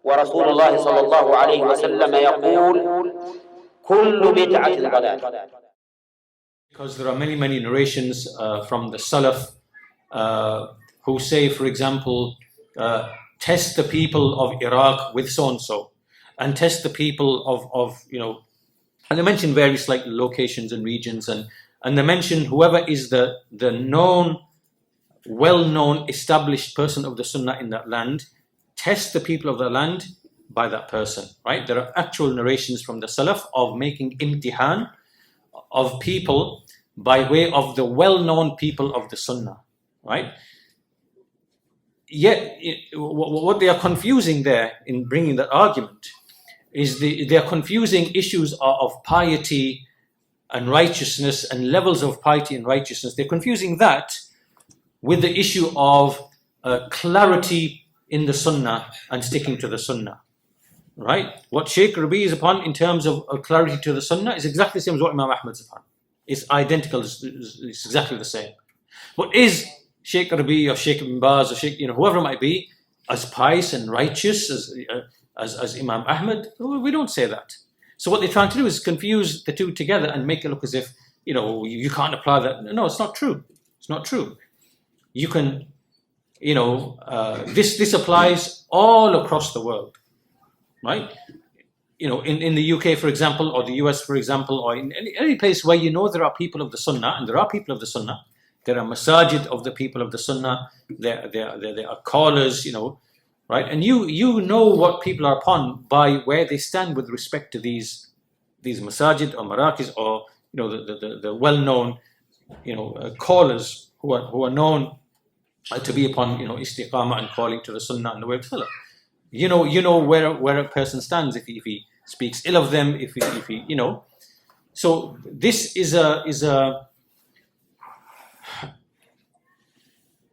ورسول الله صلى الله عليه وسلم يقول كل بدعة ضلالة. Because there are many narrations from the Salaf who say, for example, test the people of Iraq with so-and-so, and test the people of and they mention various like locations and regions, and they mention whoever is the known, well-known, established person of the Sunnah in that land, test the people of the land by that person, right? There are actual narrations from the Salaf of making imtihan of people by way of the well-known people of the Sunnah, right? Yet, what they are confusing there in bringing that argument is they are confusing issues of piety and righteousness and levels of piety and righteousness. They're confusing that with the issue of clarity in the Sunnah and sticking to the Sunnah, right? What Shaykh Rabi is upon in terms of clarity to the Sunnah is exactly the same as what Imam Ahmad is upon. It's identical, it's exactly the same. What is Shaykh Rabi or Shaykh Ibn Baz or Shaykh, whoever it might be, as pious and righteous as Imam Ahmad? We don't say that. So what they're trying to do is confuse the two together and make it look as if, you can't apply that. No, it's not true. It's not true. You can, this applies all across the world, right? In the UK, for example, or the US, for example, or in any place where there are people of the Sunnah, and there are people of the Sunnah, there are masajid of the people of the Sunnah, there are callers, right? And you know what people are upon by where they stand with respect to these masajid or marakis, or the well-known callers who are known to be upon istiqamah and calling to the Sunnah and the way of Salaf. You know where a person stands if he speaks ill of them, if he. So this is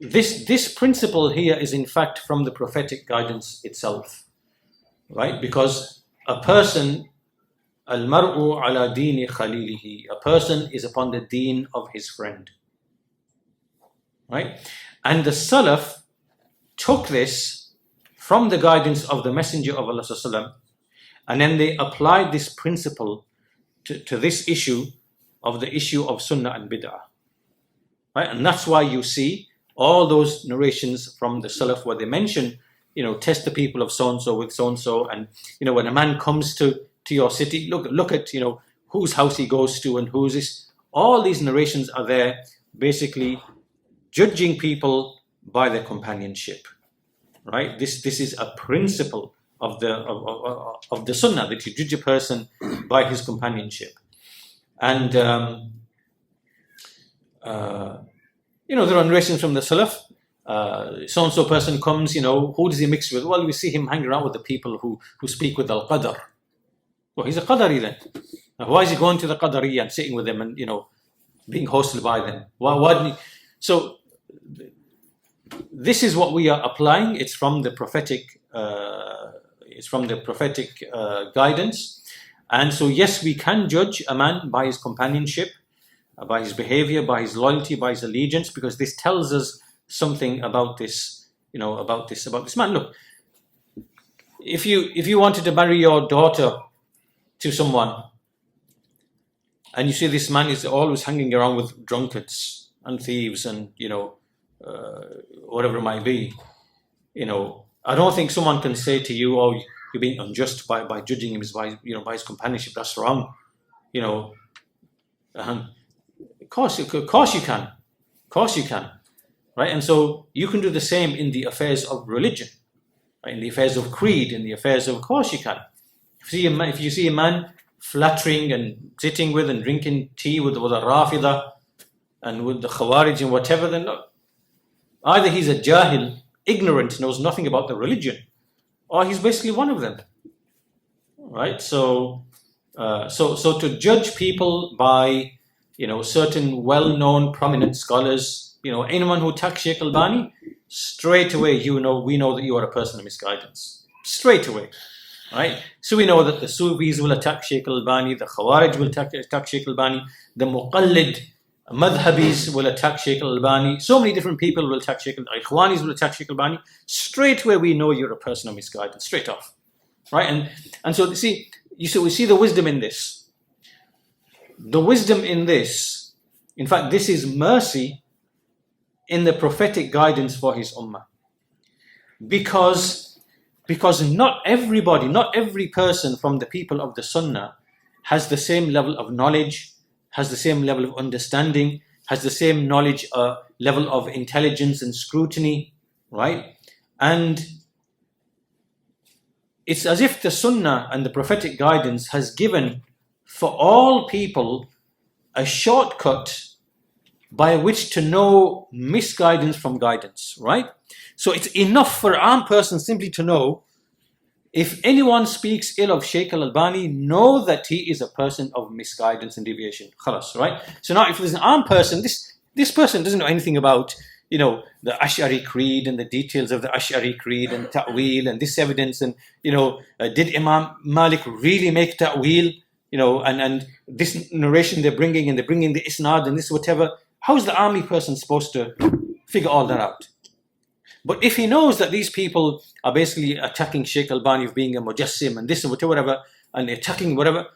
this principle here is in fact from the prophetic guidance itself, right? Because a person, al-mar'u ala dini khalilihi, a person is upon the deen of his friend, right? And the Salaf took this from the guidance of the Messenger of Allah sallallahu alaihi wasallam, and then they applied this principle to this issue of Sunnah and Bid'ah, right? And that's why you see all those narrations from the Salaf where they mention, test the people of so-and-so with so-and-so, and when a man comes to your city, look at whose house he goes to and who's this. All these narrations are there basically judging people by their companionship, right? This is a principle of the Sunnah, that you judge a person by his companionship. And there are narrations from the Salaf. So-and-so person comes, who does he mix with? Well, we see him hanging around with the people who speak with Al-Qadr. Well, he's a Qadari then. Now, why is he going to the Qadariyya and sitting with them and, being hosted by them? Why didn't he? So, this is what we are applying. It's from the prophetic guidance. And so, yes, we can judge a man by his companionship, by his behavior, by his loyalty, by his allegiance, because this tells us something about this, about this man. Look, if you wanted to marry your daughter to someone, and you see this man is always hanging around with drunkards and thieves and whatever it might be, I don't think someone can say to you, "Oh, you're being unjust by judging him by his companionship. That's wrong." Of course you can, right? And so you can do the same in the affairs of religion, right? In the affairs of creed, in the affairs of course you can. If you see a man flattering and sitting with and drinking tea with a Rafida and with the Khawarij and whatever, then look, either he's a jahil, ignorant, knows nothing about the religion, or he's basically one of them, right? So to judge people by certain well-known prominent scholars, anyone who attacks Shaykh Albani, straight away we know that you are a person of misguidance. Straight away. Right? So we know that the Sufis will attack Shaykh Albani, the Khawarij will attack Shaykh Albani, the Muqallid Madhabis will attack Shaykh Albani, so many different people will attack Shaykh Albani, Ikhwanis will attack Shaykh Albani. Straight away we know you're a person of misguidance, straight off. right? And so we see the wisdom in this. The wisdom in this, in fact, this is mercy in the prophetic guidance for his ummah. Because not everybody, not every person from the people of the Sunnah has the same level of knowledge, has the same level of understanding, has the same knowledge, level of intelligence and scrutiny, right? And it's as if the Sunnah and the prophetic guidance has given for all people a shortcut by which to know misguidance from guidance, right? So it's enough for an armed person simply to know, if anyone speaks ill of Shaykh Al-Albani, know that he is a person of misguidance and deviation. Khalas, right? So now if there's an armed person, this person doesn't know anything about, the Ash'ari creed and the details of the Ash'ari creed and ta'wil and this evidence and, did Imam Malik really make ta'wil? And this narration they're bringing the isnad and this whatever. How is the army person supposed to figure all that out? But if he knows that these people are basically attacking Shaykh Albani of being a mujassim and this and whatever, and attacking whatever,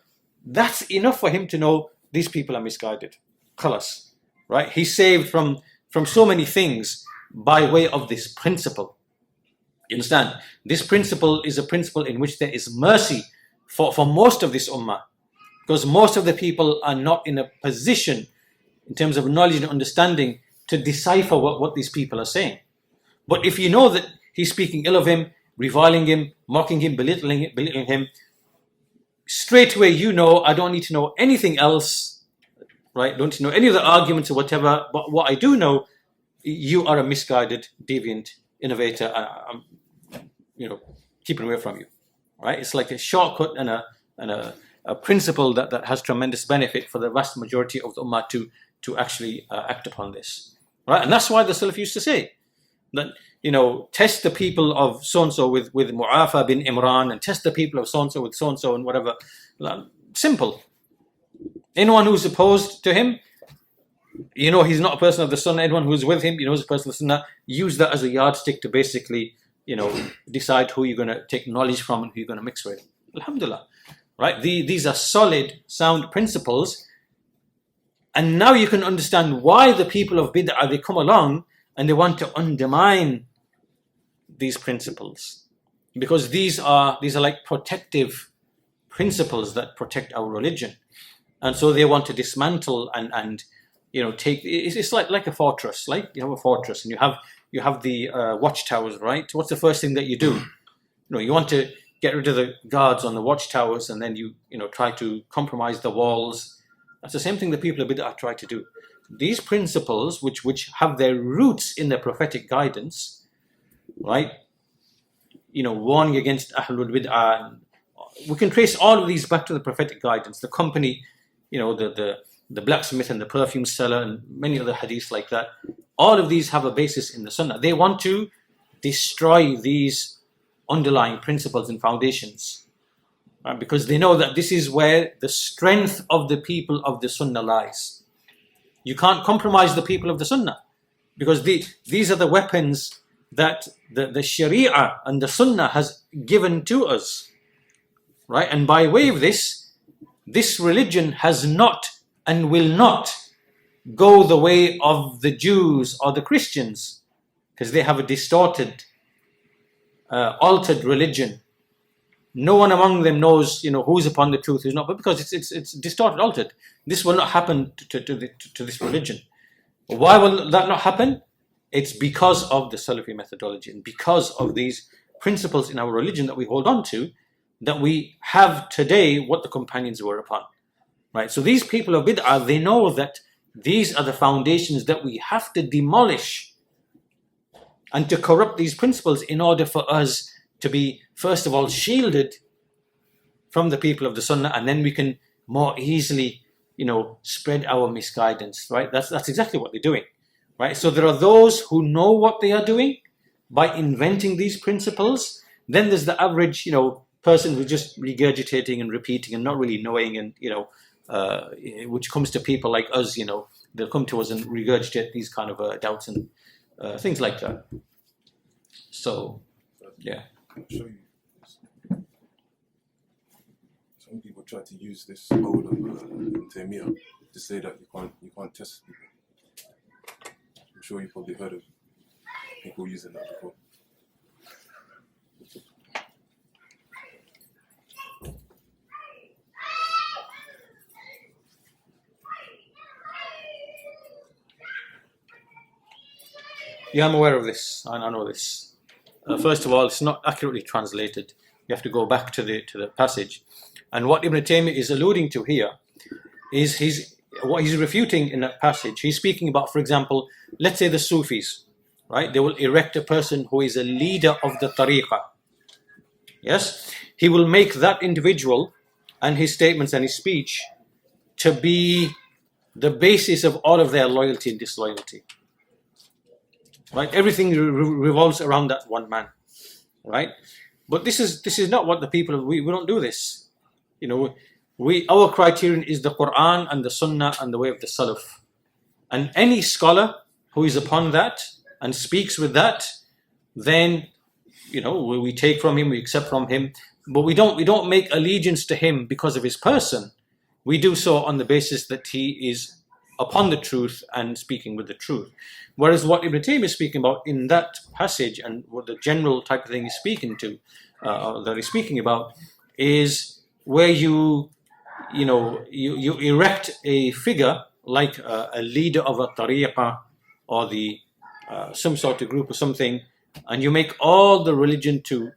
that's enough for him to know these people are misguided. Khalas, right? He's saved from so many things by way of this principle. You understand? This principle is a principle in which there is mercy for most of this ummah, because most of the people are not in a position in terms of knowledge and understanding to decipher what these people are saying. But if you know that he's speaking ill of him, reviling him, mocking him, belittling him, straight away I don't need to know anything else, right? Don't know any of the arguments or whatever, but what I do know, you are a misguided, deviant innovator, keeping away from you, right? It's like a shortcut and a principle that has tremendous benefit for the vast majority of the ummah to actually act upon this, right? And that's why the Salaf used to say that, test the people of so-and-so with Mu'afa bin Imran, and test the people of so-and-so with so-and-so and whatever. Simple. Anyone who's opposed to him, he's not a person of the Sunnah. Anyone who's with him, he's a person of the Sunnah. Use that as a yardstick to basically, decide who you're going to take knowledge from and who you're going to mix with. Alhamdulillah. Right? These are solid, sound principles. And now you can understand why the people of bid'ah, they come along and they want to undermine these principles, because these are like protective principles that protect our religion, and so they want to dismantle and take. It's like a fortress. Like you have a fortress and you have the watchtowers, right? What's the first thing that you do? You want to get rid of the guards on the watchtowers, and then you try to compromise the walls. That's the same thing the people of bid'ah try to do. These principles, which have their roots in the prophetic guidance, right? Warning against Ahlul Bid'ah. We can trace all of these back to the prophetic guidance. The company, the blacksmith and the perfume seller and many other hadiths like that. All of these have a basis in the Sunnah. They want to destroy these underlying principles and foundations, right? Because they know that this is where the strength of the people of the Sunnah lies. You can't compromise the people of the Sunnah, because these are the weapons that the Sharia and the Sunnah has given to us, right? And by way of this religion has not and will not go the way of the Jews or the Christians, because they have a distorted, altered religion. No one among them knows, who's upon the truth, who's not, but because it's distorted, altered. This will not happen to this religion. Why will that not happen? It's because of the Salafi methodology and because of these principles in our religion that we hold on to, that we have today what the companions were upon, right? So these people of bid'ah, they know that these are the foundations that we have to demolish and to corrupt these principles in order for us to be, first of all, shielded from the people of the Sunnah, and then we can more easily, spread our misguidance, right? That's exactly what they're doing, right? So there are those who know what they are doing by inventing these principles. Then there's the average, person who's just regurgitating and repeating and not really knowing, and which comes to people like us, they'll come to us and regurgitate these kind of doubts and things like that. So, yeah. try to use this whole of Ibn Taymiyyah to say that you can't test people. I'm sure you've probably heard of people using that before. Yeah, I'm aware of this. I know this. First of all, it's not accurately translated. You have to go back to the passage. And what Ibn Taymiyyah is alluding to here is what he's refuting in that passage. He's speaking about, for example, let's say the Sufis, right? They will erect a person who is a leader of the tariqah. Yes? He will make that individual and his statements and his speech to be the basis of all of their loyalty and disloyalty. Right? Everything revolves around that one man. Right? But this is not what the people, we don't do this. You know, our criterion is the Quran and the Sunnah and the way of the Salaf. And any scholar who is upon that and speaks with that, then, you know, we take from him, we accept from him, but we don't make allegiance to him because of his person. We do so on the basis that he is upon the truth and speaking with the truth. Whereas what Ibn Taymiyyah is speaking about in that passage and what the general type of thing he's speaking to, that he's speaking about, is where you erect a figure like a leader of a tariqah or the some sort of group or something, and you make all the religion to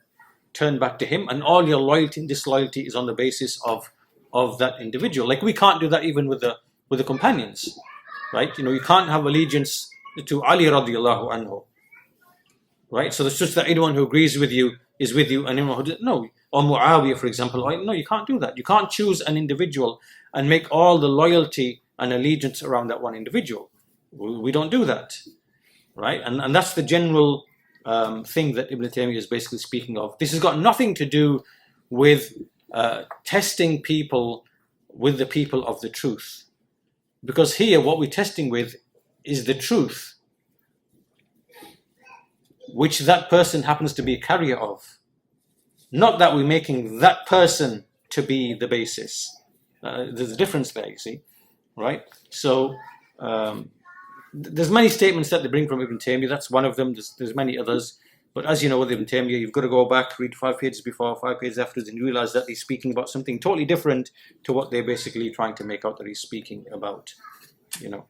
turn back to him, and all your loyalty and disloyalty is on the basis of that individual. Like we can't do that even with the companions, right? You know, you can't have allegiance to Ali radiallahu anhu, right? So it's just that anyone who agrees with you is with you, and anyone who doesn't, no. Or Muawiyah, for example, right? No, you can't do that. You can't choose an individual and make all the loyalty and allegiance around that one individual. We don't do that, right? And that's the general thing that Ibn Taymiyyah is basically speaking of. This has got nothing to do with testing people with the people of the truth. Because here, what we're testing with is the truth, which that person happens to be a carrier of. Not that we're making that person to be the basis. There's a difference there, you see, right? So there's many statements that they bring from Ibn Taymiyyah. That's one of them. There's many others. But as you know with Ibn Taymiyyah, you've got to go back, read 5 pages before, 5 pages afterwards, and you realize that he's speaking about something totally different to what they're basically trying to make out that he's speaking about, you know.